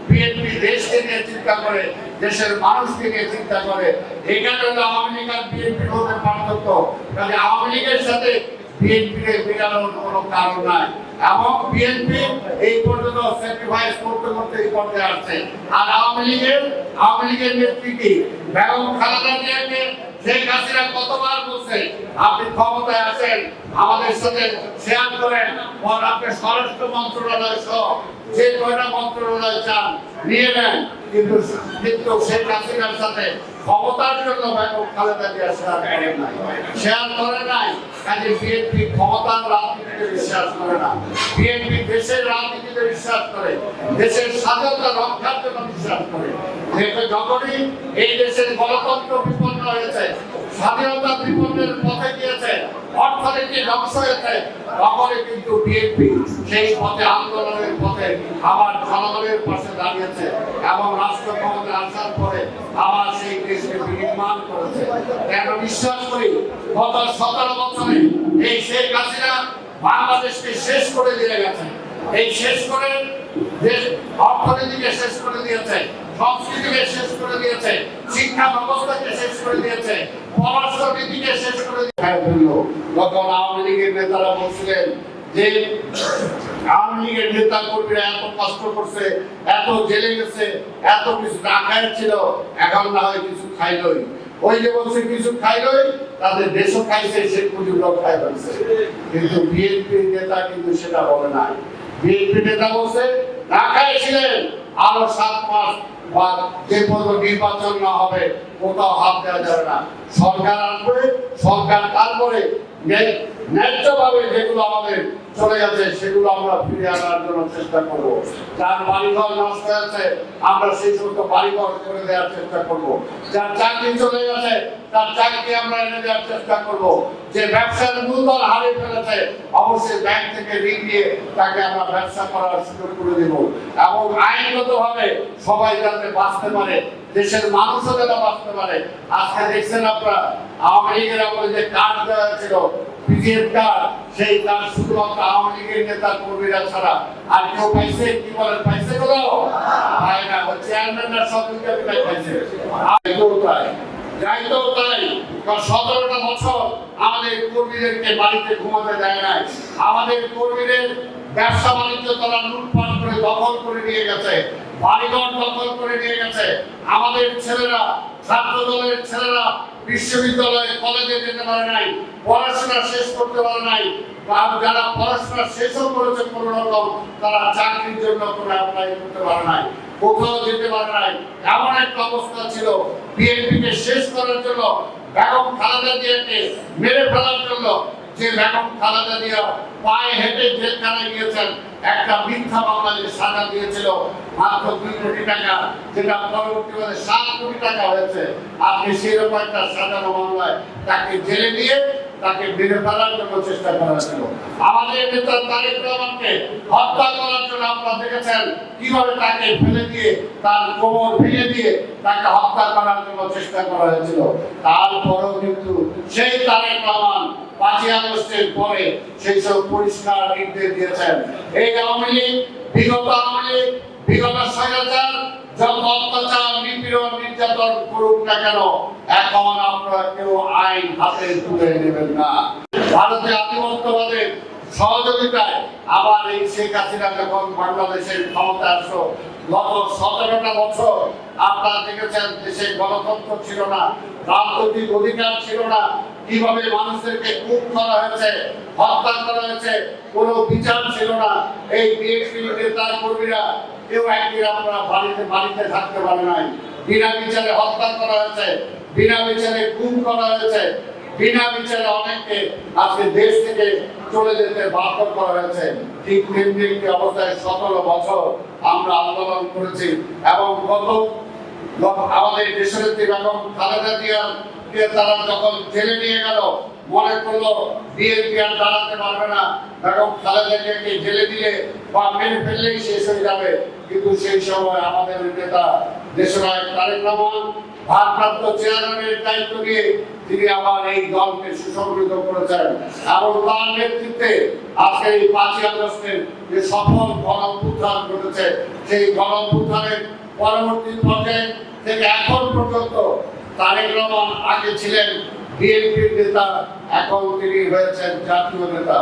BNP দেশকে নিয়ে চিন্তা করে, দেশের মানুষকে নিয়ে চিন্তা করে। এখানে হলো আওয়ামী লীগ আর বিএনপির মধ্যে পার্থক্য। কাজে আওয়ামী লীগের সাথে বিএনপিকে মেলানোর কোনো কারণ নাই, এবং বিএনপি এই পর্যন্ত স্যাক্রিফাইস করতে করতে এই পর্যায়ে আসছে। আর আওয়ামী লীগের নেত্রী বেগম খালেদা জিয়াকে শেখ হাসিনা কতবার বলছে আপনি ক্ষমতায় আসেন, আমাদের সাথে শেয়ার করেন, আপনি স্বরাষ্ট্র মন্ত্রণালয় সহ যে কয়টা মন্ত্রণালয় চান নিয়ে নেন, কিন্তু শেখ হাসিনার সাথে ক্ষমতার জন্য বেগম খালেদা জিয়া শেয়ার করে নাই। কাজে বিএনপি ক্ষমতার রাজনীতিতে বিশ্বাস করে না, বিএনপি দেশের রাজনীতিতে বিশ্বাস করে, দেশের স্বাধীনতা রক্ষার জন্য বিশ্বাস করে। যখনই এই দেশের গণতন্ত্র বিপন্ন হয়েছে, স্বাধীনতা বিপন্নের পথে গিয়েছে, অর্থনীতি ধ্বংস হয়েছে, তখনই কিন্তু বিএনপি সেই পথে, আন্দোলনের পথে আবার জনগণের পাশে দাঁড়িয়েছে এবং রাষ্ট্র ক্ষমতায় আসার পরে আবার সেই দেশকে বিনির্মাণ করেছে। কেন বিশ্বাস করি, গত 17 বছরে এই শেখ হাসিনা বাংলাদেশকে শেষ করে দিয়ে গেছে। এই শেষ করে দেশ অর্থনীতিকে শেষ করে দিয়েছে, সংস্কৃতিকে শেষ করে দিয়েছে, শিক্ষা ব্যবস্থাকে শেষ করে দিয়েছে, পররাষ্ট্র নীতিকে শেষ করে দিয়েছে। তখন আওয়ামী লীগের নেতারা বলছিলেন যে আওয়ামী লীগের নেতা কর্মীরা এত কষ্ট করছে, এত জেলে গেছে, এত কিছু না খায় ছিল, এখন না হয় কিছু খাইলই। ওই যে বলছে কিছু খাইলই, তাদের দেশও খাইছে, শেখ মুজিবুর খাই ফেলছে। কিন্তু বিএনপির নেতা কিন্তু সেটা বলে নাই। বিএনপি নেতা বলছে না খাইছিলেন, আরো 7 মাস বা যে পর্যন্ত নির্বাচন না হবে কোথাও হাত দেওয়া যাবে না। সরকার আসবে, সরকার তারপরে ন্যায্যভাবে যেগুলো আমাদের চলে গেছে সেগুলো আমরা ফিরে আনার জন্য চেষ্টা করব। যার বাড়িঘর নষ্ট হয়েছে আমরা সেই সমস্ত বাড়িঘর করে দেওয়ার চেষ্টা করব। যার চাকরি চলে গেছে তার চাকরি আমরা এনে দেওয়ার চেষ্টা করব। যে ব্যবসার মূলধন হারিয়ে ফেলেছে অবশ্যই ব্যাংক থেকে ঋণ নিয়ে তাকে আমরা ব্যবসা করার সুযোগ করে দেব, এবং আইনগতভাবে সবাই যাতে বাঁচতে পারে, দেশের মানুষও যাতে বাঁচতে পারে। আজকে দেখছেন আপনারা আওয়ামী লীগের আমলে যে কার্ড দেওয়া হয়েছিল, পিজিএফ কার্ড, সেই কার্ড শুধুমাত্র আওয়ামী লীগের নেতা কর্মীরা ছাড়া আর কেউ পাইছে? কি বলেন, পাইছে? কোথাও পায় না। চেয়ারম্যানরা সব পাইছে, যাইতেও তাই। 17টা বছর আমাদের কর্মীদেরকে বাড়িতে ঘুমাতে দেয় নাই। আমাদের কর্মীদের ব্যবসা বাণিজ্য তারা লুটপাট করে দখল করে নিয়ে গেছে, বাড়িঘর দখল করে নিয়ে গেছে। আমাদের ছেলেরা, ছাত্র দলের ছেলেরা বিশ্ববিদ্যালয়ে কলেজে যেতে পারে নাই, পড়াশোনা শেষ করতে পারে নাই। যারা পড়াশোনা শেষও করেছে কোনো রকম, তারা চাকরির জন্য কোনো অ্যাপ্লাই করতে পারে নাই, কোথাও যেতে পারে নাই। এমন একটা অবস্থা ছিল, বিএনপিকে শেষ করার জন্য, বেগম খালেদা জিয়াকে মেরে ফেলার জন্য, যে বেগম খালেদা জিয়া পায়ে হেঁটে জেলখানায় গিয়েছেন, একটা মিথ্যা মামলায় সাজা দিয়েছিল মাত্র 2 কোটি টাকা, যেটা পরবর্তীকালে 7 কোটি টাকা হয়েছে। আপনি সেরকম একটা সাজানো মামলায় তাকে জেলে দিয়ে তাকে মেরে ফেলার জন্য চেষ্টা করা ছিল। আমাদের নেতা তারেক রহমানকে হত্যা করার জন্য আপনারা দেখেছেন কিভাবে তাকে ফেলে দিয়ে, তার কোমর ভেঙে দিয়ে তাকে হত্যা করার জন্য চেষ্টা করা হয়েছিল। তারপরেও কিন্তু সেই তারেক রহমান 5ই আগস্টের পরে সেই সব পরিষ্কার নির্দেশ দিয়েছেন। এই আওয়ামী লীগ, বিগত স্বৈরাচার যত অত্যাচার, নিপীড়ন, নির্যাতন করুক না কেন, এখন আপনারা কেউ আইন হাতে তুলে নেবেন না। ভারতে আধিপত্যবাদের সহযোগিতায় আবার এই শেখ হাসিনা যখন বাংলাদেশের ক্ষমতা আসলো, গত 17টা বছর আপনারা দেখেছেন দেশে গণতন্ত্র ছিল না, রাজনৈতিক অধিকার ছিল না, কিভাবে মানুষদেরকে খুন করা হয়েছে, হত্যা করা হয়েছে, কোনো বিচার ছিল না। এই বিএনপি নেতা কর্মীরা কেউ একদিন আপনারা বাড়িতে থাকতে পারে নাই, বিনা বিচারে হত্যা করা হয়েছে, বিনা বিচারে খুন করা হয়েছে, বিনা বিচারে অনেককে আজকে দেশ থেকে চলে যেতে বাধ্য করা হয়েছে। ঠিক তেমনি একটি অবস্থায় 17 বছর আমরা আন্দোলন করেছি, এবং আমাদের দেশনেত্রী বেগম খালেদা জিয়াকে তারা যখন জেলে নিয়ে গেল, মনে করলো বিএনপি আর দাঁড়াতে পারবে না, বেগম খালেদা জিয়াকে জেলে দিলে বা মেরে ফেললেই শেষ হয়ে যাবে। কিন্তু সেই সময় আমাদের নেতা দেশনায়ক তারেক রহমান ভারপ্রাপ্ত চেয়ারম্যানের দায়িত্ব নিয়ে তিনি আবার এই দলকে সুসংগঠিত করেছেন, এবং তার নেতৃত্বে আজকে এই 5ই আগস্টের যে সফল গণ অভ্যুত্থান ঘটেছে, সেই গণ অভ্যুত্থানের পরবর্তী পর্যায়ে থেকে এখন পর্যন্ত তারেক রহমান আগে ছিলেন বিএনপির নেতা, এখন তিনি হয়েছেন জাতীয় নেতা।